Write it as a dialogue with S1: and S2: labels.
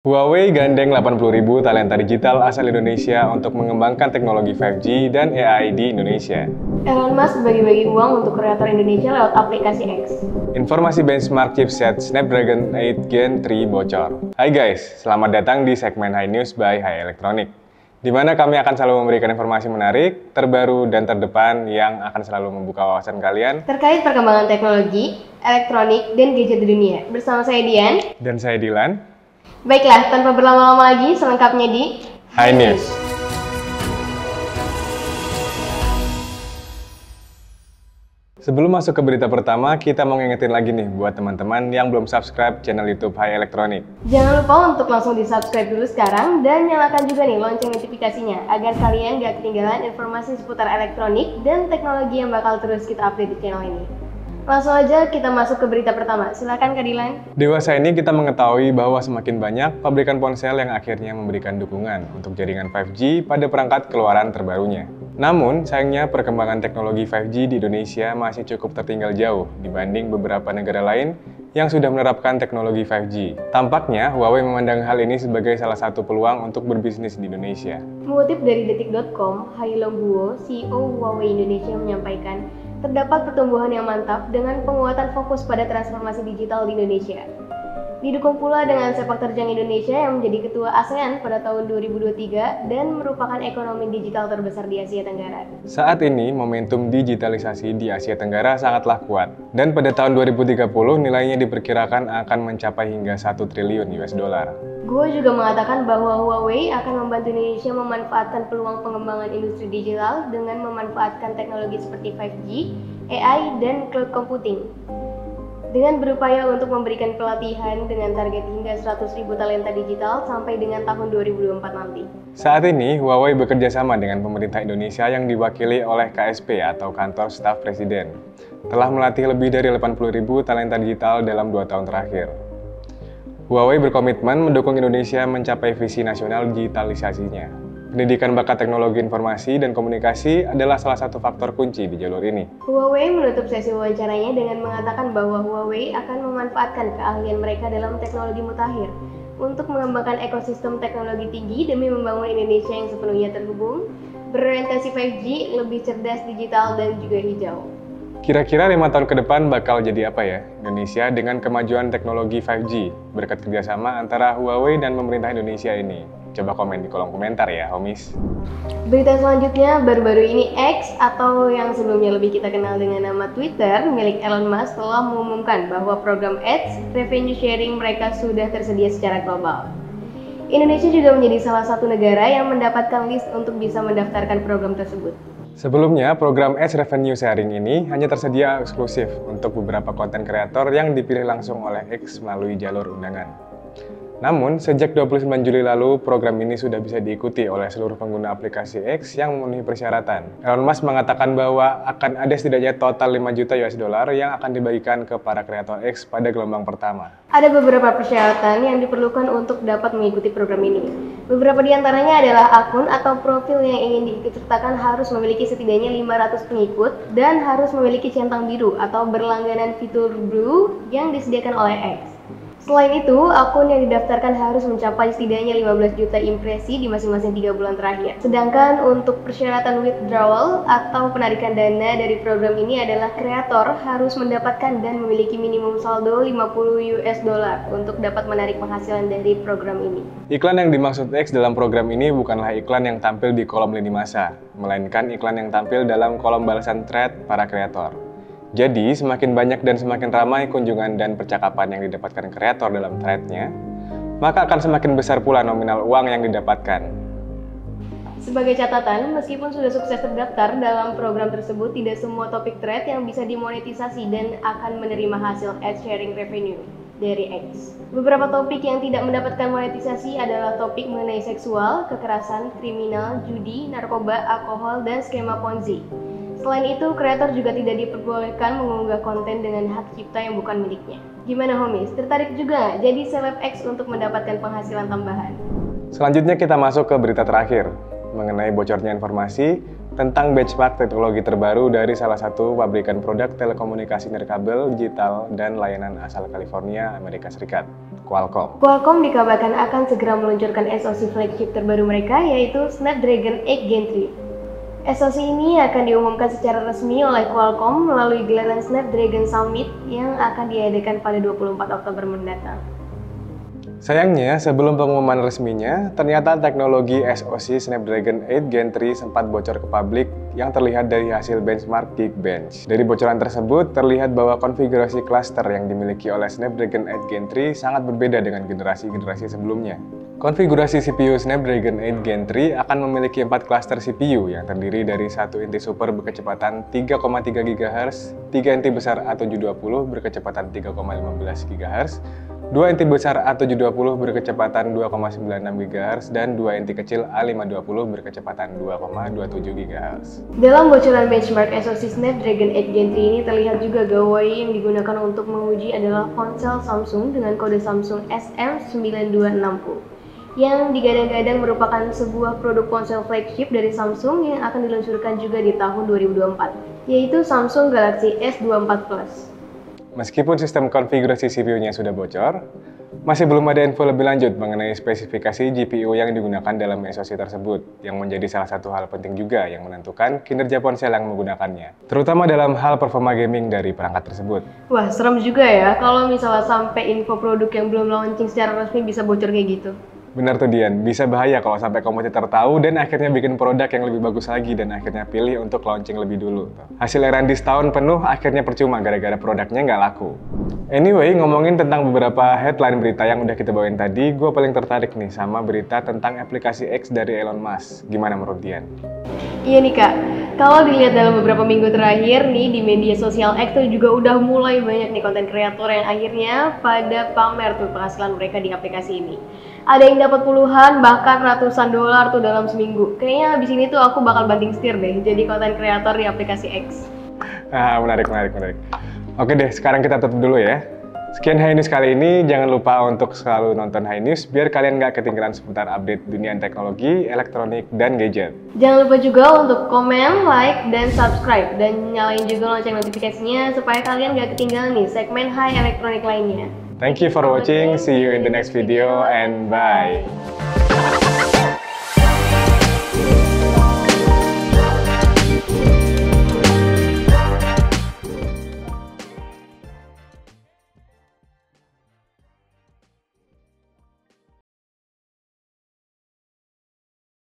S1: Huawei gandeng 80.000 talenta digital asal Indonesia untuk mengembangkan teknologi 5G dan AI di Indonesia.
S2: Elon Musk bagi-bagi uang untuk kreator Indonesia lewat aplikasi X.
S1: Informasi benchmark chipset Snapdragon 8 Gen 3 bocor. Hai guys, selamat datang di segmen High News by Hai Elektronik, di mana kami akan selalu memberikan informasi menarik, terbaru, dan terdepan yang akan selalu membuka wawasan kalian
S2: terkait perkembangan teknologi, elektronik, dan gadget di dunia. Bersama saya Dian.
S1: Dan saya Dilan.
S2: Baiklah, tanpa berlama-lama lagi, selengkapnya di
S1: High News. Sebelum masuk ke berita pertama, kita mau ngingetin lagi nih buat teman-teman yang belum subscribe channel YouTube Hai Elektronik.
S2: Jangan lupa untuk langsung di-subscribe dulu sekarang dan nyalakan juga nih lonceng notifikasinya agar kalian gak ketinggalan informasi seputar elektronik dan teknologi yang bakal terus kita update di channel ini. Langsung aja kita masuk ke berita pertama. Silakan Kak Dilan.
S1: Dewasa ini kita mengetahui bahwa semakin banyak pabrikan ponsel yang akhirnya memberikan dukungan untuk jaringan 5G pada perangkat keluaran terbarunya. Namun, sayangnya perkembangan teknologi 5G di Indonesia masih cukup tertinggal jauh dibanding beberapa negara lain yang sudah menerapkan teknologi 5G. Tampaknya, Huawei memandang hal ini sebagai salah satu peluang untuk berbisnis di Indonesia.
S2: Mengutip dari detik.com, Hai Long Guo, CEO Huawei Indonesia menyampaikan, terdapat pertumbuhan yang mantap dengan penguatan fokus pada transformasi digital di Indonesia. Didukung pula dengan sepak terjang Indonesia yang menjadi ketua ASEAN pada tahun 2023 dan merupakan ekonomi digital terbesar di Asia Tenggara. Saat ini, momentum digitalisasi di Asia Tenggara sangatlah kuat. Dan pada tahun 2030, nilainya diperkirakan akan mencapai hingga 1 triliun US dollar. Guo juga mengatakan bahwa Huawei akan membantu Indonesia memanfaatkan peluang pengembangan industri digital dengan memanfaatkan teknologi seperti 5G, AI, dan cloud computing. Dengan berupaya untuk memberikan pelatihan dengan target hingga 100.000 talenta digital sampai dengan tahun 2024 nanti. Saat ini, Huawei bekerja sama dengan pemerintah Indonesia yang diwakili oleh KSP atau Kantor Staf Presiden. Telah melatih lebih dari 80.000 talenta digital dalam 2 tahun terakhir. Huawei berkomitmen mendukung Indonesia mencapai visi nasional digitalisasinya. Pendidikan bakat teknologi informasi dan komunikasi adalah salah satu faktor kunci di jalur ini. Huawei menutup sesi wawancaranya dengan mengatakan bahwa Huawei akan memanfaatkan keahlian mereka dalam teknologi mutakhir untuk mengembangkan ekosistem teknologi tinggi demi membangun Indonesia yang sepenuhnya terhubung, berorientasi 5G, lebih cerdas, digital, dan juga hijau. Kira-kira 5 tahun ke depan bakal jadi apa ya Indonesia dengan kemajuan teknologi 5G berkat kerjasama antara Huawei dan pemerintah Indonesia ini? Coba komen di kolom komentar ya, homies. Berita selanjutnya, baru-baru ini X atau yang sebelumnya lebih kita kenal dengan nama Twitter milik Elon Musk telah mengumumkan bahwa program Ads revenue sharing mereka sudah tersedia secara global. Indonesia juga menjadi salah satu negara yang mendapatkan list untuk bisa mendaftarkan program tersebut. Sebelumnya, program Ads Revenue Sharing ini hanya tersedia eksklusif untuk beberapa konten kreator yang dipilih langsung oleh X melalui jalur undangan. Namun, sejak 29 Juli lalu, program ini sudah bisa diikuti oleh seluruh pengguna aplikasi X yang memenuhi persyaratan. Elon Musk mengatakan bahwa akan ada setidaknya total 5 juta US dollar yang akan dibagikan ke para kreator X pada gelombang pertama. Ada beberapa persyaratan yang diperlukan untuk dapat mengikuti program ini. Beberapa di antaranya adalah akun atau profil yang ingin diikutsertakan harus memiliki setidaknya 500 pengikut dan harus memiliki centang biru atau berlangganan fitur Blue yang disediakan oleh X. Selain itu, akun yang didaftarkan harus mencapai setidaknya 15 juta impresi di masing-masing 3 bulan terakhir. Sedangkan untuk persyaratan withdrawal atau penarikan dana dari program ini adalah kreator harus mendapatkan dan memiliki minimum saldo 50 US dollar untuk dapat menarik penghasilan dari program ini. Iklan yang dimaksud X dalam program ini bukanlah iklan yang tampil di kolom lini masa, melainkan iklan yang tampil dalam kolom balasan thread para kreator. Jadi, semakin banyak dan semakin ramai kunjungan dan percakapan yang didapatkan kreator dalam thread-nya, maka akan semakin besar pula nominal uang yang didapatkan. Sebagai catatan, meskipun sudah sukses terdaftar dalam program tersebut, tidak semua topik thread yang bisa dimonetisasi dan akan menerima hasil ad sharing revenue dari X. Beberapa topik yang tidak mendapatkan monetisasi adalah topik mengenai seksual, kekerasan, kriminal, judi, narkoba, alkohol, dan skema Ponzi. Selain itu, kreator juga tidak diperbolehkan mengunggah konten dengan hak cipta yang bukan miliknya. Gimana homies? Tertarik juga nggak jadi seleb X untuk mendapatkan penghasilan tambahan? Selanjutnya kita masuk ke berita terakhir mengenai bocornya informasi
S1: tentang benchmark teknologi terbaru dari salah satu pabrikan produk telekomunikasi nirkabel, digital, dan layanan asal California, Amerika Serikat, Qualcomm.
S2: Qualcomm dikabarkan akan segera meluncurkan SoC flagship terbaru mereka, yaitu Snapdragon 8 Gen 3. SoC ini akan diumumkan secara resmi oleh Qualcomm melalui gelaran Snapdragon Summit yang akan diadakan pada 24 Oktober mendatang.
S1: Sayangnya, sebelum pengumuman resminya, ternyata teknologi SoC Snapdragon 8 Gen 3 sempat bocor ke publik yang terlihat dari hasil benchmark Geekbench. Dari bocoran tersebut, terlihat bahwa konfigurasi cluster yang dimiliki oleh Snapdragon 8 Gen 3 sangat berbeda dengan generasi-generasi sebelumnya. Konfigurasi CPU Snapdragon 8 Gen 3 akan memiliki 4 cluster CPU yang terdiri dari satu inti super berkecepatan 3,3 GHz, 3 inti besar A720 berkecepatan 3,15 GHz, 2 inti besar A720 berkecepatan 2,96 GHz, dan 2 inti kecil A520 berkecepatan 2,27 GHz.
S2: Dalam bocoran benchmark SoC Snapdragon 8 Gen 3 ini terlihat juga gawai yang digunakan untuk menguji adalah ponsel Samsung dengan kode Samsung SM9260. Yang digadang-gadang merupakan sebuah produk ponsel flagship dari Samsung yang akan diluncurkan juga di tahun 2024, yaitu Samsung Galaxy S24 Plus.
S1: Meskipun sistem konfigurasi CPU-nya sudah bocor, masih belum ada info lebih lanjut mengenai spesifikasi GPU yang digunakan dalam SoC tersebut, yang menjadi salah satu hal penting juga yang menentukan kinerja ponsel yang menggunakannya, terutama dalam hal performa gaming dari perangkat tersebut.
S2: Wah, serem juga ya kalau misalnya sampai info produk yang belum launching secara resmi bisa bocor kayak gitu.
S1: Benar tuh Dian, bisa bahaya kalau sampai kompetitor tahu dan akhirnya bikin produk yang lebih bagus lagi dan akhirnya pilih untuk launching lebih dulu. Hasil R&D setahun penuh akhirnya percuma gara-gara produknya nggak laku. Anyway, ngomongin tentang beberapa headline berita yang udah kita bawain tadi, gue paling tertarik nih sama berita tentang aplikasi X dari Elon Musk. Gimana menurut Dian?
S2: Iya nih Kak, kalau dilihat dalam beberapa minggu terakhir nih di media sosial X tuh juga udah mulai banyak nih konten kreator yang akhirnya pada pamer tuh penghasilan mereka di aplikasi ini. Ada yang dapat puluhan bahkan ratusan dolar tuh dalam seminggu. Kayaknya abis ini tuh aku bakal banting setir deh jadi konten kreator di aplikasi X.
S1: Menarik. Oke deh, sekarang kita tutup dulu ya. Sekian High News kali ini, jangan lupa untuk selalu nonton High News biar kalian nggak ketinggalan seputar update dunia teknologi, elektronik, dan gadget.
S2: Jangan lupa juga untuk komen, like, dan subscribe, dan nyalain juga lonceng notifikasinya supaya kalian nggak ketinggalan nih segmen High Elektronik lainnya.
S1: Thank you for watching, see you in the next video, and bye!